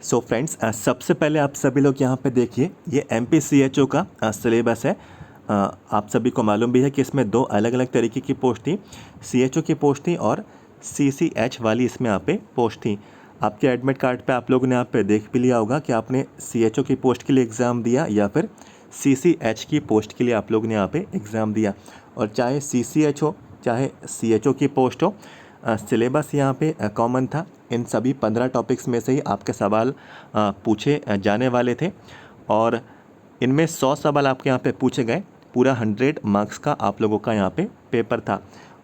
So friends, सबसे पहले आप सभी लोग यहाँ पे देखिए, ये MPCHO का सिलेबस है। आप सभी को मालूम भी है कि इसमें दो अलग अलग तरीके की पोस्ट थी, CHO की पोस्ट थी और CCH वाली इसमें यहाँ पे पोस्ट थी। आपके एडमिट कार्ड पे आप लोगों ने यहाँ पे देख भी लिया होगा कि आपने CHO की पोस्ट के लिए एग्ज़ाम दिया या फिर CCH की पोस्ट के लिए आप लोगों ने यहाँ पे एग्ज़ाम दिया। और चाहे CCH हो चाहे CHO की पोस्ट हो, सिलेबस यहाँ पे कॉमन था। इन सभी 15 टॉपिक्स में से ही आपके सवाल पूछे जाने वाले थे और इनमें 100 सवाल आपके यहाँ पे पूछे गए। पूरा 100 मार्क्स का आप लोगों का यहाँ पे पेपर था।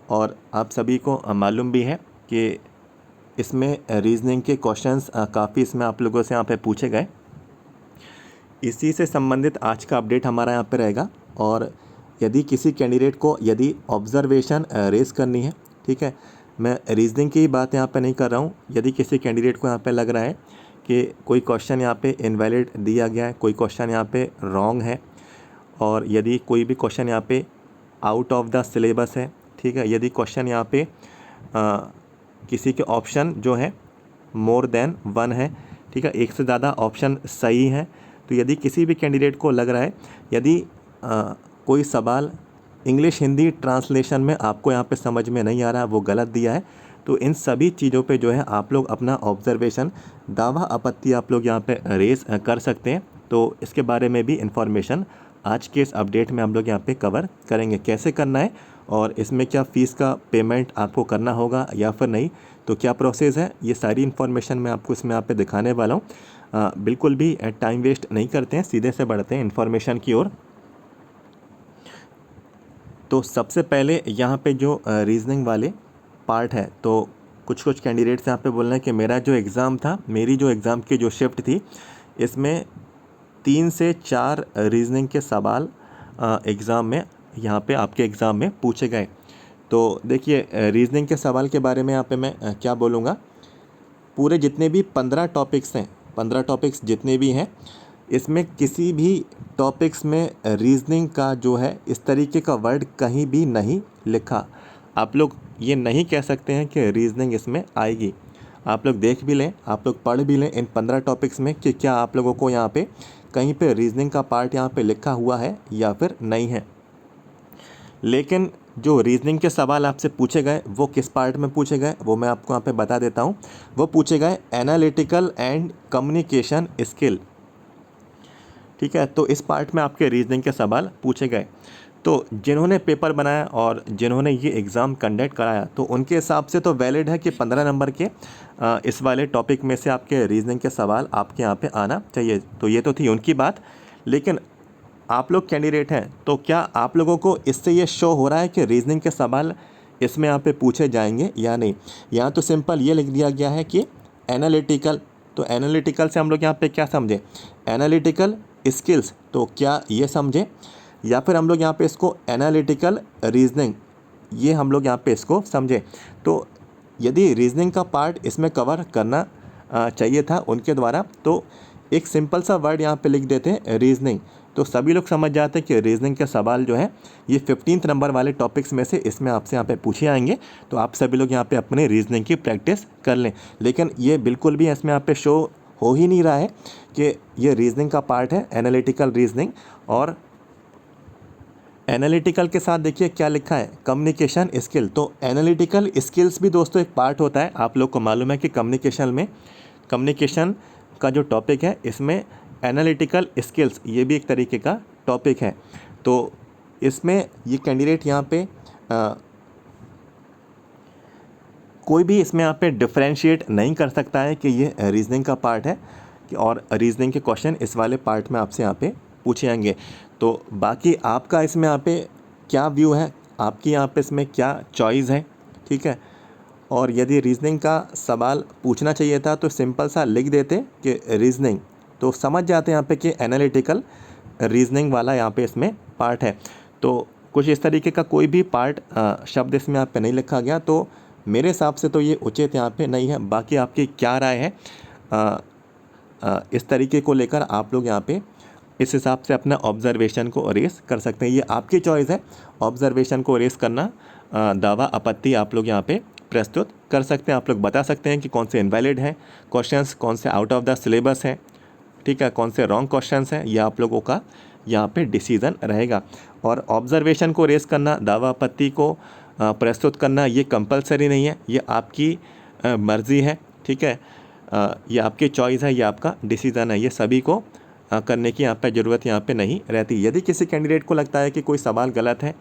और आप सभी को मालूम भी है कि इसमें रीजनिंग के क्वेश्चंस काफ़ी इसमें आप लोगों से यहाँ पे पूछे गए। इसी से संबंधित आज का अपडेट हमारा यहाँ पे रहेगा। और यदि किसी कैंडिडेट को यदि ऑब्जर्वेशन रेस करनी है, ठीक है, मैं रीजनिंग की बात यहाँ पे नहीं कर रहा हूँ। यदि किसी कैंडिडेट को यहाँ पे लग रहा है कि कोई क्वेश्चन यहाँ पे इनवैलिड दिया गया है, कोई क्वेश्चन यहाँ पे रॉन्ग है, और यदि कोई भी क्वेश्चन यहाँ पे आउट ऑफ द सिलेबस है, ठीक है, यदि क्वेश्चन यहाँ पे किसी के ऑप्शन जो है मोर देन 1 है, ठीक है, एक से ज़्यादा ऑप्शन सही है, तो यदि किसी भी कैंडिडेट को लग रहा है यदि कोई सवाल इंग्लिश हिंदी ट्रांसलेशन में आपको यहाँ पे समझ में नहीं आ रहा है, वो गलत दिया है, तो इन सभी चीज़ों पे जो है आप लोग अपना ऑब्जर्वेशन, दावा आपत्ति आप लोग यहाँ पे रेस कर सकते हैं। तो इसके बारे में भी इंफॉर्मेशन आज के इस अपडेट में हम लोग यहाँ पे कवर करेंगे, कैसे करना है और इसमें क्या फ़ीस का पेमेंट आपको करना होगा या फिर नहीं, तो क्या प्रोसेस है, ये सारी इन्फॉर्मेशन मैं आपको इसमें यहाँ पे दिखाने वाला हूँ। बिल्कुल भी टाइम वेस्ट नहीं करते हैं, सीधे से बढ़ते हैं इन्फॉर्मेशन की ओर। तो सबसे पहले यहाँ पे जो रीजनिंग वाले पार्ट है, तो कुछ कैंडिडेट्स यहाँ पे बोल रहे हैं कि मेरा जो एग्ज़ाम था, मेरी जो एग्ज़ाम की जो शिफ्ट थी, इसमें 3 से 4 रीजनिंग के सवाल एग्ज़ाम में यहाँ पे आपके एग्ज़ाम में पूछे गए। तो देखिए, रीजनिंग के सवाल के बारे में यहाँ पे मैं क्या बोलूँगा, पूरे जितने भी 15 टॉपिक्स हैं, 15 टॉपिक्स जितने भी हैं, इसमें किसी भी टॉपिक्स में रीजनिंग का जो है इस तरीके का वर्ड कहीं भी नहीं लिखा। आप लोग ये नहीं कह सकते हैं कि रीजनिंग इसमें आएगी। आप लोग देख भी लें, आप लोग पढ़ भी लें इन 15 टॉपिक्स में कि क्या आप लोगों को यहाँ पे कहीं पे रीजनिंग का पार्ट यहाँ पे लिखा हुआ है या फिर नहीं है। लेकिन जो रीजनिंग के सवाल आपसे पूछे गए वो किस पार्ट में पूछे गए, वो मैं आपको यहाँ पे बता देता हूँ। वो पूछे गए एनालिटिकल एंड कम्युनिकेशन स्किल, ठीक है। तो इस पार्ट में आपके रीजनिंग के सवाल पूछे गए। तो जिन्होंने पेपर बनाया और जिन्होंने ये एग्ज़ाम कंडक्ट कराया, तो उनके हिसाब से तो वैलिड है कि 15 नंबर के इस वाले टॉपिक में से आपके रीजनिंग के सवाल आपके यहाँ पे आना चाहिए। तो ये तो थी उनकी बात। लेकिन आप लोग कैंडिडेट हैं, तो क्या आप लोगों को इससे ये शो हो रहा है कि रीजनिंग के सवाल इसमें यहाँ पे पूछे जाएंगे या नहीं? यहाँ तो सिंपल ये लिख दिया गया है कि एनालिटिकल। तो एनालिटिकल से हम लोग यहाँ पे क्या समझे, एनालिटिकल स्किल्स, तो क्या ये समझे, या फिर हम लोग यहाँ पे इसको एनालिटिकल रीजनिंग, ये हम लोग यहाँ पे इसको समझे। तो यदि रीजनिंग का पार्ट इसमें कवर करना चाहिए था उनके द्वारा, तो एक सिंपल सा वर्ड यहाँ पे लिख देते हैं रीजनिंग, तो सभी लोग समझ जाते हैं कि रीजनिंग के सवाल जो है ये 15 नंबर वाले टॉपिक्स में से इसमें आपसे यहाँ पे पूछे आएंगे। तो आप सभी लोग यहाँ पे अपने रीजनिंग की प्रैक्टिस कर लें। लेकिन ये बिल्कुल भी इसमें यहाँ पे शो हो ही नहीं रहा है कि ये रीजनिंग का पार्ट है, एनालिटिकल रीजनिंग। और एनालिटिकल के साथ देखिए क्या लिखा है, कम्युनिकेशन स्किल। तो एनालिटिकल स्किल्स भी दोस्तों एक पार्ट होता है। आप लोग को मालूम है कि कम्युनिकेशन का जो टॉपिक है, इसमें एनालिटिकल स्किल्स ये भी एक तरीके का टॉपिक है। तो इसमें ये कैंडिडेट यहाँ पे कोई भी इसमें यहाँ पे डिफरेंशिएट नहीं कर सकता है कि ये रीजनिंग का पार्ट है और रीजनिंग के क्वेश्चन इस वाले पार्ट में आपसे यहाँ पे पूछे जाएंगे। तो बाकी आपका इसमें यहाँ पे क्या व्यू है, आपकी यहाँ पे इसमें क्या चॉइस है, ठीक है। और यदि रीजनिंग का सवाल पूछना चाहिए था तो सिंपल सा लिख देते कि रीजनिंग, तो समझ जाते हैं यहाँ पे कि एनालिटिकल रीजनिंग वाला यहाँ पे इसमें पार्ट है। तो कुछ इस तरीके का कोई भी पार्ट शब्द इसमें यहाँ पे नहीं लिखा गया, तो मेरे हिसाब से तो ये उचित यहाँ पे नहीं है। बाकी आपकी क्या राय है इस तरीके को लेकर, आप लोग यहाँ पे इस हिसाब से अपना ऑब्जर्वेशन को अरेज कर सकते हैं। ये आपकी चॉइस है, ऑब्जर्वेशन को अरेज करना, दावा आपत्ति आप लोग यहाँ पे प्रस्तुत कर सकते हैं। आप लोग बता सकते हैं कि कौन से इनवैलिड हैं क्वेश्चंस, कौन से आउट ऑफ द सिलेबस हैं, ठीक है, कौन से रॉन्ग क्वेश्चंस हैं। ये आप लोगों का यहाँ पे डिसीज़न रहेगा। और ऑब्जर्वेशन को रेस करना, दावा आपत्ति को प्रस्तुत करना, ये कंपलसरी नहीं है, ये आपकी मर्ज़ी है, ठीक है। ये आपकी चॉइस है, ये आपका डिसीज़न है, ये सभी को करने की यहाँ पे ज़रूरत यहाँ पे नहीं रहती। यदि किसी कैंडिडेट को लगता है कि कोई सवाल गलत है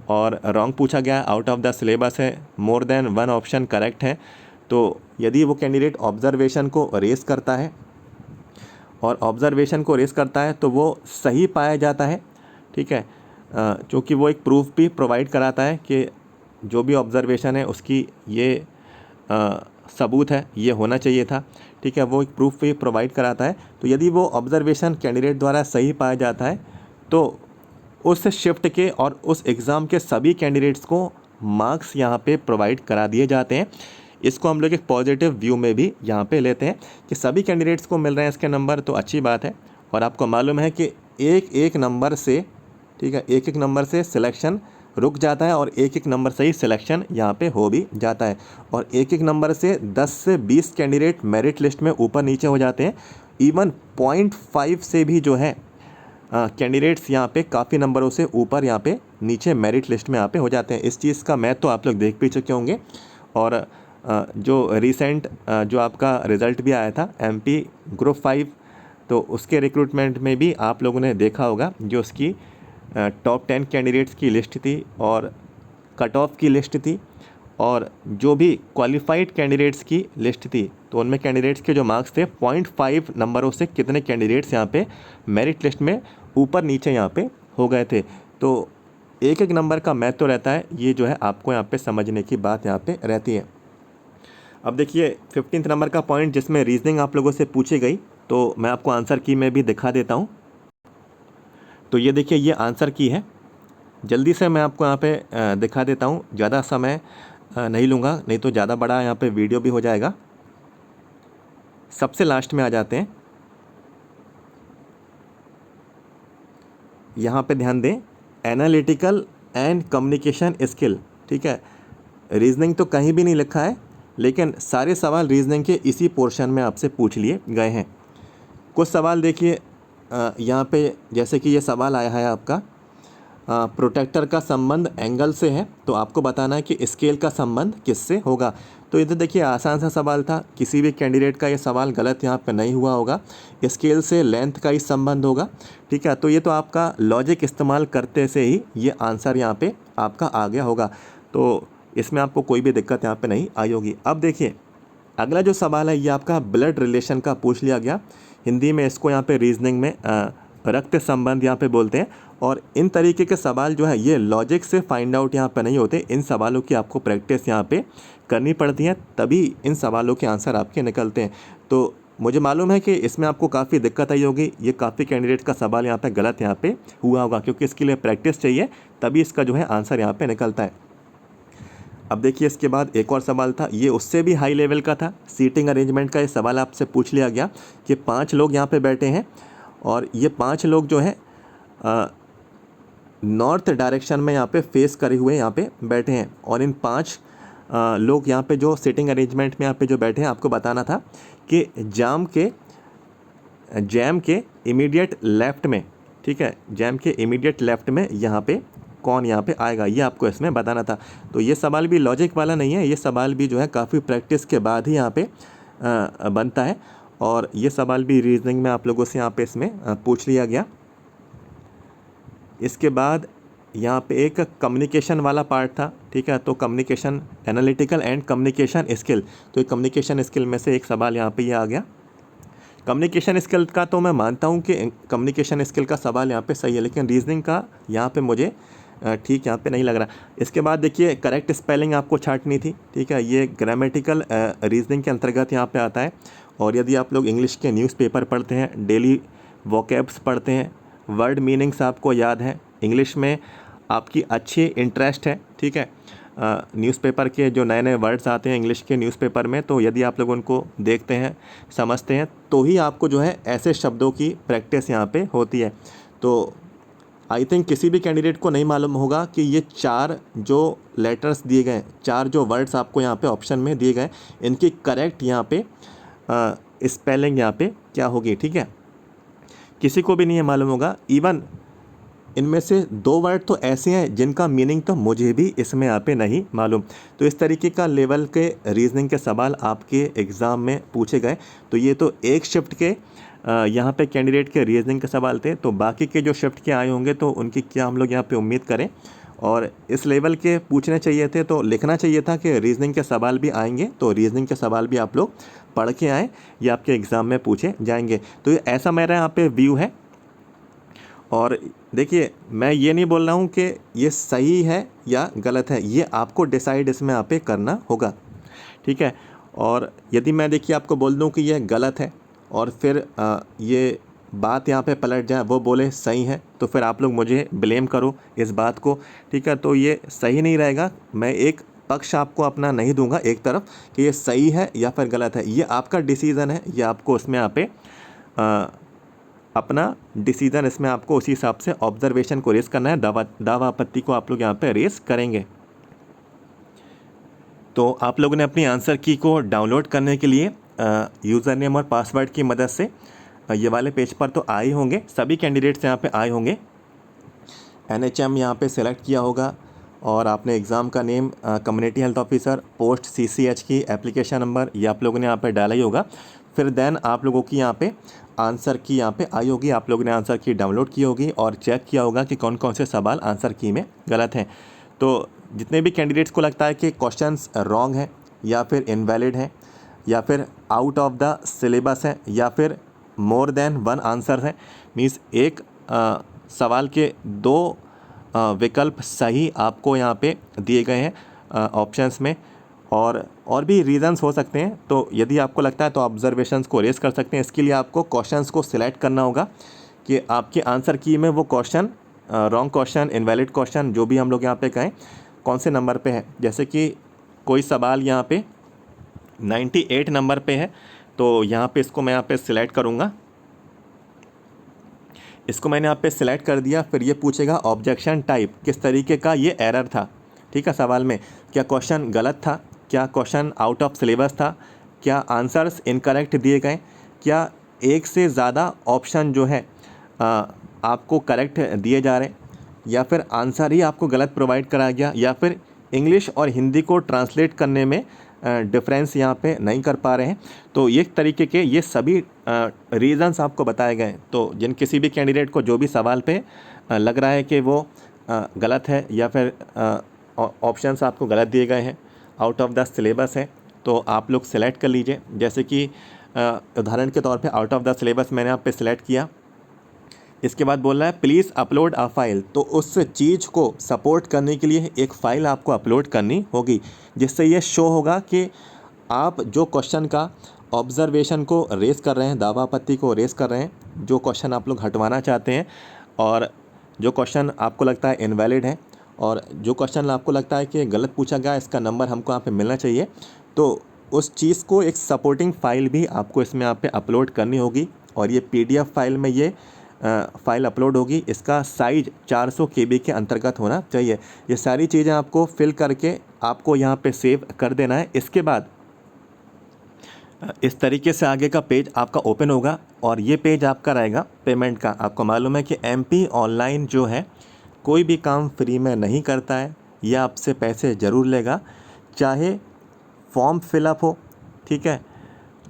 और रॉन्ग पूछा गया, आउट ऑफ द सिलेबस है, more than one option correct है, तो यदि वो कैंडिडेट ऑब्जर्वेशन को रेस करता है और ऑब्जर्वेशन को रेस करता है तो वो सही पाया जाता है, ठीक है, क्योंकि वो एक प्रूफ भी प्रोवाइड कराता है कि जो भी ऑब्जर्वेशन है उसकी ये सबूत है, ये होना चाहिए था, ठीक है, वो एक प्रूफ भी प्रोवाइड कराता है। तो यदि वो ऑब्जर्वेशन कैंडिडेट द्वारा सही पाया जाता है तो उस शिफ्ट के और उस एग्ज़ाम के सभी कैंडिडेट्स को मार्क्स यहाँ पे प्रोवाइड करा दिए जाते हैं। इसको हम लोग एक पॉजिटिव व्यू में भी यहाँ पे लेते हैं कि सभी कैंडिडेट्स को मिल रहे हैं इसके नंबर, तो अच्छी बात है। और आपको मालूम है कि एक एक नंबर से, ठीक है, एक एक नंबर से सिलेक्शन रुक जाता है और एक एक नंबर से ही सिलेक्शन यहाँ पे हो भी जाता है। और एक एक नंबर से 10 से 20 कैंडिडेट मेरिट लिस्ट में ऊपर नीचे हो जाते हैं। इवन 0.5 से भी जो है कैंडिडेट्स यहाँ पे काफ़ी नंबरों से ऊपर यहाँ पे नीचे मेरिट लिस्ट में यहाँ पे हो जाते हैं। इस चीज़ का मैथ तो आप लोग देख भी चुके होंगे। और जो रिसेंट जो आपका रिज़ल्ट भी आया था MP ग्रुप 5, तो उसके रिक्रूटमेंट में भी आप लोगों ने देखा होगा जो उसकी टॉप 10 कैंडिडेट्स की लिस्ट थी और कट ऑफ की लिस्ट थी और जो भी क्वालिफाइड कैंडिडेट्स की लिस्ट थी, तो उनमें कैंडिडेट्स के जो मार्क्स थे 0.5 नंबरों से कितने कैंडिडेट्स यहाँ पे मेरिट लिस्ट में ऊपर नीचे यहाँ पे हो गए थे। तो एक एक नंबर का मैथ तो रहता है, ये जो है आपको यहाँ पे समझने की बात यहाँ पे रहती है। अब देखिए 15 नंबर का पॉइंट जिसमें रीजनिंग आप लोगों से पूछी गई, तो मैं आपको आंसर की में भी दिखा देता हूँ। तो ये देखिए, ये आंसर की है। जल्दी से मैं आपको यहाँ पे दिखा देता हूँ, ज़्यादा समय नहीं लूँगा, नहीं तो ज़्यादा बड़ा यहाँ पे वीडियो भी हो जाएगा। सबसे लास्ट में आ जाते हैं, यहाँ पे ध्यान दें, एनालिटिकल एंड कम्युनिकेशन स्किल, ठीक है। रीजनिंग तो कहीं भी नहीं लिखा है, लेकिन सारे सवाल रीजनिंग के इसी पोर्शन में आपसे पूछ लिए गए हैं। कुछ सवाल देखिए यहाँ पे, जैसे कि ये सवाल आया है आपका, प्रोटेक्टर का संबंध एंगल से है, तो आपको बताना है कि स्केल का संबंध किससे होगा। तो ये तो देखिए आसान सा सवाल था, किसी भी कैंडिडेट का ये सवाल गलत यहाँ पे नहीं हुआ होगा। स्केल से लेंथ का ही संबंध होगा, ठीक है। तो ये तो आपका लॉजिक इस्तेमाल करते से ही ये आंसर यहाँ पे आपका आ गया होगा, तो इसमें आपको कोई भी दिक्कत यहाँ पे नहीं आई होगी। अब देखिए अगला जो सवाल है ये आपका ब्लड रिलेशन का पूछ लिया गया। हिंदी में इसको यहाँ पे रीजनिंग में रक्त संबंध यहाँ पे बोलते हैं। और इन तरीके के सवाल जो है ये लॉजिक से फाइंड आउट यहाँ पे नहीं होते, इन सवालों की आपको प्रैक्टिस यहाँ पे करनी पड़ती है, तभी इन सवालों के आंसर आपके निकलते हैं। तो मुझे मालूम है कि इसमें आपको काफ़ी दिक्कत आई होगी, ये काफ़ी कैंडिडेट का सवाल यहाँ पे गलत यहाँ पे हुआ होगा, क्योंकि इसके लिए प्रैक्टिस चाहिए, तभी इसका जो है आंसर यहाँ पे निकलता है। अब देखिए इसके बाद एक और सवाल था, ये उससे भी हाई लेवल का था। सीटिंग अरेंजमेंट का ये सवाल आपसे पूछ लिया गया कि 5 लोग यहाँ पे बैठे हैं और ये 5 लोग जो है नॉर्थ डायरेक्शन में यहाँ पे फेस करे हुए यहाँ पे बैठे हैं। और इन 5 लोग यहाँ पे जो सिटिंग अरेंजमेंट में यहाँ पे जो बैठे हैं, आपको बताना था कि जैम के इमीडिएट लेफ़्ट में, ठीक है, जैम के इमीडिएट लेफ़्ट में यहाँ पे कौन यहाँ पे आएगा, ये आपको इसमें बताना था। तो ये सवाल भी लॉजिक वाला नहीं है, ये सवाल भी जो है काफ़ी प्रैक्टिस के बाद ही यहाँ पे बनता है। और ये सवाल भी रीजनिंग में आप लोगों से यहाँ पे इसमें पूछ लिया गया। इसके बाद यहाँ पे एक कम्युनिकेशन वाला पार्ट था, ठीक है। तो communication, analytical and communication skill, तो ये कम्युनिकेशन स्किल में से एक सवाल यहाँ पे ये आ गया। कम्युनिकेशन स्किल का तो मैं मानता हूँ कि कम्युनिकेशन स्किल का सवाल यहाँ पे सही है, लेकिन रीजनिंग का यहाँ पे मुझे ठीक यहाँ पे नहीं लग रहा। इसके बाद देखिए करेक्ट स्पेलिंग आपको छांटनी थी, ठीक है, ये ग्रामेटिकल रीजनिंग के अंतर्गत यहाँ पे आता है। और यदि आप लोग इंग्लिश के न्यूज़पेपर पढ़ते हैं, डेली वोकैब्स पढ़ते हैं, वर्ड मीनिंग्स आपको याद है, इंग्लिश में आपकी अच्छी इंटरेस्ट है, ठीक है, न्यूज़पेपर के जो नए नए वर्ड्स आते हैं इंग्लिश के न्यूज़पेपर में, तो यदि आप लोग उनको देखते हैं, समझते हैं, तो ही आपको जो है ऐसे शब्दों की प्रैक्टिस यहाँ पे होती है। तो आई थिंक किसी भी कैंडिडेट को नहीं मालूम होगा कि ये 4 जो लेटर्स दिए गए, 4 जो वर्ड्स आपको यहाँ पे ऑप्शन में दिए गए, इनकी करेक्ट यहाँ पे स्पेलिंग यहाँ पे क्या होगी, ठीक है। किसी को भी नहीं मालूम होगा। इवन इनमें से 2 वर्ड तो ऐसे हैं जिनका मीनिंग तो मुझे भी इसमें यहाँ पे नहीं मालूम। तो इस तरीके का लेवल के रीजनिंग के सवाल आपके एग्ज़ाम में पूछे गए। तो ये तो एक शिफ्ट के यहाँ पे कैंडिडेट के रीजनिंग के सवाल थे। तो बाकी के जो शिफ्ट के आए होंगे तो उनकी क्या हम लोग यहाँ पे उम्मीद करें। और इस लेवल के पूछने चाहिए थे तो लिखना चाहिए था कि रीजनिंग के सवाल भी आएंगे, तो रीजनिंग के सवाल भी आप लोग पढ़ के आएँ, ये आपके एग्ज़ाम में पूछे जाएंगे। तो ऐसा मेरा यहाँ पे व्यू है। और देखिए, मैं ये नहीं बोल रहा हूँ कि ये सही है या गलत है, ये आपको डिसाइड इसमें यहाँ पे करना होगा, ठीक है। और यदि मैं देखिए आपको बोल दूँ कि यह गलत है और फिर ये बात यहाँ पे पलट जाए, वो बोले सही है, तो फिर आप लोग मुझे ब्लेम करो इस बात को, ठीक है। तो ये सही नहीं रहेगा। मैं एक पक्ष आपको अपना नहीं दूंगा एक तरफ कि ये सही है या फिर गलत है। ये आपका डिसीज़न है, ये आपको उसमें यहाँ पे अपना डिसीज़न इसमें आपको उसी हिसाब से ऑब्जर्वेशन को रेस करना है। दावा आपत्ति को आप लोग यहाँ पे रेस करेंगे। तो आप लोगों ने अपनी आंसर की को डाउनलोड करने के लिए यूज़र नेम और पासवर्ड की मदद से ये वाले पेज पर तो आए होंगे, सभी कैंडिडेट्स यहाँ पे आए होंगे। NHM यहाँ पे सेलेक्ट किया होगा और आपने एग्ज़ाम का name, community health officer, post CCH की, एप्लीकेशन नंबर, ये आप लोगों ने यहाँ पे डाला ही होगा। फिर देन आप लोगों की यहाँ पे आंसर की यहाँ पे आई होगी, आप लोगों ने आंसर की डाउनलोड की होगी और चेक किया होगा कि कौन कौन से सवाल आंसर की में गलत हैं। तो जितने भी कैंडिडेट्स को लगता है कि क्वेश्चंस रॉन्ग हैं या फिर इनवैलिड हैं या फिर आउट ऑफ द सिलेबस है या फिर मोर देन 1 आंसर है, मीन्स एक सवाल के 2 विकल्प सही आपको यहाँ पे दिए गए हैं ऑप्शंस में, और भी रीज़न्स हो सकते हैं। तो यदि आपको लगता है तो ऑब्जर्वेशंस को रेस कर सकते हैं। इसके लिए आपको क्वेश्चंस को सिलेक्ट करना होगा कि आपके आंसर की में वो question wrong question, invalid question, जो भी हम लोग यहाँ पे कहें, कौन से नंबर पे है। जैसे कि कोई सवाल यहाँ पे 98 नंबर पे है, तो यहाँ पे इसको मैं यहाँ पे सिलेक्ट करूँगा। इसको मैंने यहाँ पे सिलेक्ट कर दिया। फिर ये पूछेगा ऑब्जेक्शन टाइप, किस तरीके का ये एरर था, ठीक है। सवाल में क्या क्वेश्चन गलत था, क्या क्वेश्चन आउट ऑफ सिलेबस था, क्या आंसर्स इनकरेक्ट दिए गए, क्या एक से ज़्यादा ऑप्शन जो है आपको करेक्ट दिए जा रहे हैं, या फिर आंसर ही आपको गलत प्रोवाइड कराया गया, या फिर इंग्लिश और हिंदी को ट्रांसलेट करने में डिफरेंस यहाँ पे नहीं कर पा रहे हैं। तो ये तरीके के ये सभी रीज़न्स आपको बताए गए। तो जिन किसी भी कैंडिडेट को जो भी सवाल पे लग रहा है कि वो गलत है या फिर ऑप्शंस आपको गलत दिए गए हैं, आउट ऑफ द सिलेबस है, तो आप लोग सेलेक्ट कर लीजिए। जैसे कि उदाहरण के तौर पे आउट ऑफ द सिलेबस मैंने आप पे सिलेक्ट किया। इसके बाद बोल रहा है प्लीज़ अपलोड अ फाइल, तो उस चीज़ को सपोर्ट करने के लिए एक फ़ाइल आपको अपलोड करनी होगी, जिससे ये शो होगा कि आप जो क्वेश्चन का ऑब्जर्वेशन को रेस कर रहे हैं, दावा आपत्ति को रेस कर रहे हैं, जो क्वेश्चन आप लोग हटवाना चाहते हैं, और जो क्वेश्चन आपको लगता है इनवैलिड है, और जो क्वेश्चन आपको लगता है कि गलत पूछा गया, इसका नंबर हमको यहाँ पे मिलना चाहिए, तो उस चीज़ को एक सपोर्टिंग फ़ाइल भी आपको इसमें यहाँ पे अपलोड करनी होगी। और ये PDF फाइल में ये फ़ाइल अपलोड होगी। इसका साइज 400 KB के अंतर्गत होना चाहिए। ये सारी चीज़ें आपको फिल करके आपको यहाँ पे सेव कर देना है। इसके बाद इस तरीके से आगे का पेज आपका ओपन होगा और ये पेज आपका रहेगा पेमेंट का। आपको मालूम है कि MP ऑनलाइन जो है कोई भी काम फ्री में नहीं करता है, ये आपसे पैसे ज़रूर लेगा, चाहे फॉर्म फिलअप हो, ठीक है,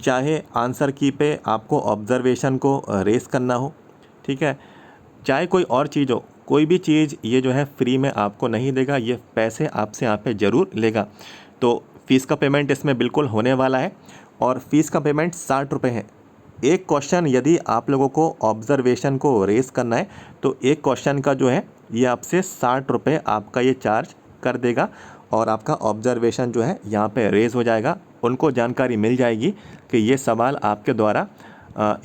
चाहे आंसर की पे आपको ऑब्जर्वेशन को रेस करना हो, ठीक है, चाहे कोई और चीज़ हो, कोई भी चीज़ ये जो है फ्री में आपको नहीं देगा, ये पैसे आपसे यहाँ पे ज़रूर लेगा। तो फ़ीस का पेमेंट इसमें बिल्कुल होने वाला है और फ़ीस का पेमेंट 60 रुपये है। एक क्वेश्चन यदि आप लोगों को ऑब्जर्वेशन को रेस करना है तो एक क्वेश्चन का जो है ये आपसे 60 रुपये आपका ये चार्ज कर देगा और आपका ऑब्जर्वेशन जो है यहाँ पे रेज़ हो जाएगा। उनको जानकारी मिल जाएगी कि ये सवाल आपके द्वारा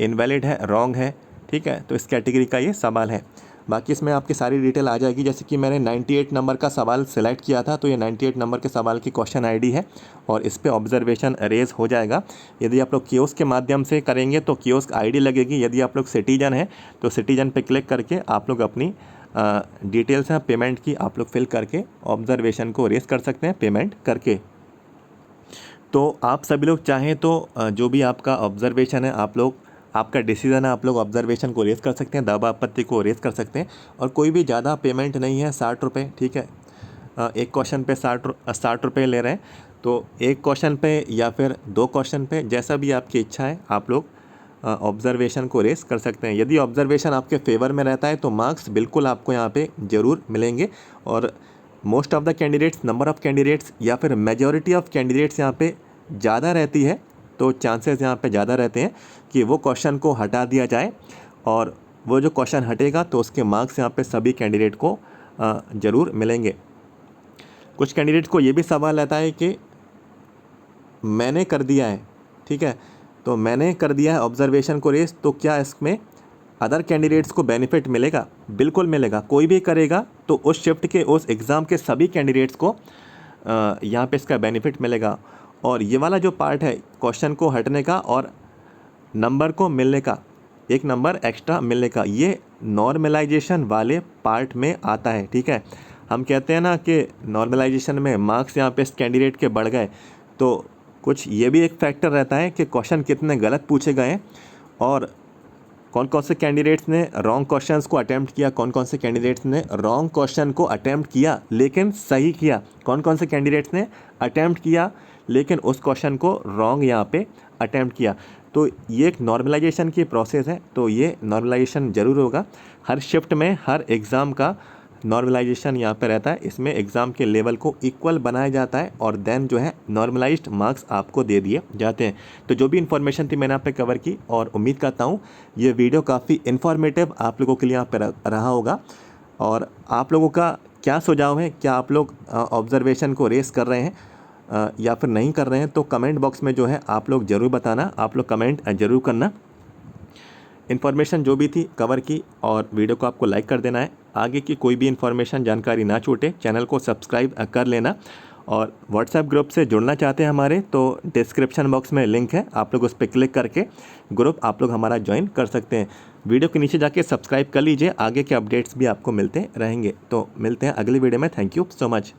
इनवैलिड है, रॉन्ग है, ठीक है, तो इस कैटेगरी का ये सवाल है। बाकी इसमें आपकी सारी डिटेल आ जाएगी। जैसे कि मैंने 98 नंबर का सवाल सेलेक्ट किया था, तो ये 98 नंबर के सवाल की क्वेश्चन ID है और इस पे ऑब्जर्वेशन रेज हो जाएगा। यदि आप लोग कियोस्क के माध्यम से करेंगे तो कियोस्क ID लगेगी। यदि आप लोग सिटीजन हैं तो सिटीजन पे क्लिक करके आप लोग अपनी डिटेल्स हैं पेमेंट की, आप लोग फिल करके ऑब्जर्वेशन को रेस कर सकते हैं पेमेंट करके। तो आप सभी लोग चाहें तो जो भी आपका ऑब्जर्वेशन है, आप लोग आपका डिसीज़न है, आप लोग ऑब्जर्वेशन को रेस कर सकते हैं, दावा आपत्ति को रेस कर सकते हैं। और कोई भी ज़्यादा पेमेंट नहीं है, 60 रुपये, ठीक है। एक क्वेश्चन पे 60 रुपये ले रहे हैं, तो एक क्वेश्चन पे या फिर 2 क्वेश्चन पे, जैसा भी आपकी इच्छा है, आप लोग ऑब्जर्वेशन को रेस कर सकते हैं। यदि ऑब्जर्वेशन आपके फेवर में रहता है तो मार्क्स बिल्कुल आपको यहाँ पे ज़रूर मिलेंगे। और most of the candidates, number of candidates या फिर मेजॉरिटी ऑफ कैंडिडेट्स यहाँ पे ज़्यादा रहती है, तो चांसेस यहाँ पे ज़्यादा रहते हैं कि वो क्वेश्चन को हटा दिया जाए, और वो जो क्वेश्चन हटेगा तो उसके मार्क्स यहाँ पे सभी कैंडिडेट को ज़रूर मिलेंगे। कुछ कैंडिडेट को ये भी सवाल आता है कि मैंने कर दिया है, ठीक है, तो मैंने कर दिया है ऑब्जर्वेशन को रेस, तो क्या इसमें अदर कैंडिडेट्स को बेनिफिट मिलेगा? बिल्कुल मिलेगा। कोई भी करेगा तो उस शिफ्ट के, उस एग्ज़ाम के सभी कैंडिडेट्स को यहाँ पे इसका बेनिफिट मिलेगा। और ये वाला जो पार्ट है क्वेश्चन को हटने का और नंबर को मिलने का, 1 नंबर एक्स्ट्रा मिलने का, ये नॉर्मलाइजेशन वाले पार्ट में आता है, ठीक है। हम कहते हैं ना कि नॉर्मलाइजेशन में मार्क्स यहाँ पे इस कैंडिडेट के बढ़ गए, तो कुछ ये भी एक फैक्टर रहता है कि क्वेश्चन कितने गलत पूछे गए और कौन कौन से कैंडिडेट्स ने रॉन्ग क्वेश्चंस को अटेम्प्ट किया, कौन कौन से कैंडिडेट्स ने रॉन्ग क्वेश्चन को अटेम्प्ट किया लेकिन सही किया, कौन कौन से कैंडिडेट्स ने अटेम्प्ट किया लेकिन उस क्वेश्चन को रॉन्ग यहाँ पे अटेम्प्ट किया। तो ये एक नॉर्मलाइजेशन की प्रोसेस है, तो ये नॉर्मलाइजेशन ज़रूर होगा। हर शिफ्ट में, हर एग्ज़ाम का नॉर्मलाइजेशन यहाँ पे रहता है। इसमें एग्ज़ाम के लेवल को इक्वल बनाया जाता है और देन जो है नॉर्मलाइज्ड मार्क्स आपको दे दिए जाते हैं। तो जो भी इन्फॉर्मेशन थी मैंने आप पे कवर की, और उम्मीद करता हूँ ये वीडियो काफ़ी इन्फॉर्मेटिव आप लोगों के लिए यहाँ पे रहा होगा। और आप लोगों का क्या सुझाव है, क्या आप लोग ऑब्जर्वेशन को रेस कर रहे हैं या फिर नहीं कर रहे हैं, तो कमेंट बॉक्स में जो है आप लोग ज़रूर बताना, आप लोग कमेंट ज़रूर करना। इन्फॉर्मेशन जो भी थी कवर की, और वीडियो को आपको लाइक कर देना है। आगे की कोई भी इन्फॉर्मेशन, जानकारी ना छूटे, चैनल को सब्सक्राइब कर लेना। और व्हाट्सएप ग्रुप से जुड़ना चाहते हैं हमारे, तो डिस्क्रिप्शन बॉक्स में लिंक है, आप लोग उस पर क्लिक करके ग्रुप आप लोग हमारा ज्वाइन कर सकते हैं। वीडियो के नीचे जाके सब्सक्राइब कर लीजिए, आगे के अपडेट्स भी आपको मिलते रहेंगे। तो मिलते हैं अगली वीडियो में। Thank you so much.